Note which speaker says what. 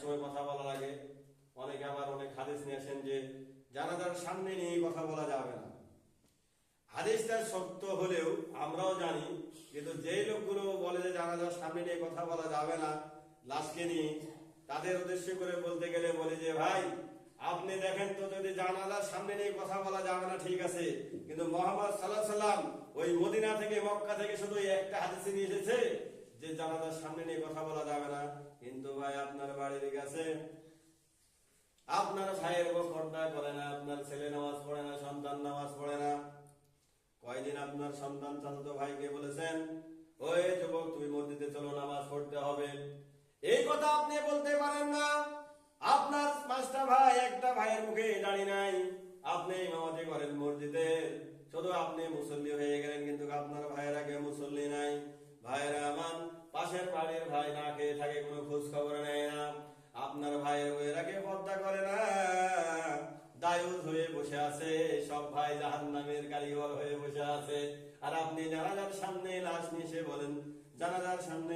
Speaker 1: সময় কথা বলা লাগে। অনেকে আবার অনেক হাদিস নিয়ে আসেন যে জানাজার সামনে নিয়ে কথা বলা যাবে না। হাদিসটা সত্য হলেও আমরাও জানি, কিন্তু যেই লোকগুলো বলে যে জানাজার সামনে নিয়ে কথা বলা যাবে না লাশকে নিয়ে, তাদের উদ্দেশ্য করে বলতে গেলে বলি যে ভাই আপনি দেখেন তো, যদি জানাজার সামনে নিয়ে কথা বলা যাবে না ঠিক আছে, কিন্তু মুহাম্মদ সাল্লাল্লাহু আলাইহি সাল্লাম ওই মদিনা থেকে মক্কা থেকে শুধু একটা হাদিসে নিয়ে এসেছে যে জানাজার সামনে নিয়ে কথা বলা যাবে না। কিন্তু ভাই আপনার বাড়ির কাছে আপনার ভাইয়ের বউ পর্দা করে না, আপনার ছেলে নামাজ পড়ে না, সন্তান নামাজ পড়ে না। কয়দিন আপনার সন্তান চাচাতো ভাইকে বলেছেন ওই যুবক তুমি মসজিদে চলো, নামাজ পড়তে হবে? এই কথা আপনি বলতে পারেন না। আপনার পাঁচটা ভাই, একটা ভাইয়ের মুখে দাঁড়িয়ে নাই, আপনি ইমামতি করেন মসজিদে, শুধু আপনি মুসল্লি হয়ে গেলেন, কিন্তু আপনার ভাইয়ের আগে মুসল্লি নাই। ভাইয়েরা আমার, পাশের বাড়ির ভাই না খেয়ে থাকে, কোনো খোঁজ খবর নেয় না। আপনার ভাইয়ের বইয়ের আগে পর্দা করে না, দায়ুস হয়ে বসে আছে, সব ভাই জাহান্নামের কারিগর হয়ে বসে আছে। আর আপনি জানাজার সামনে লাশ নিয়ে এসে বলেন জানাজার সামনে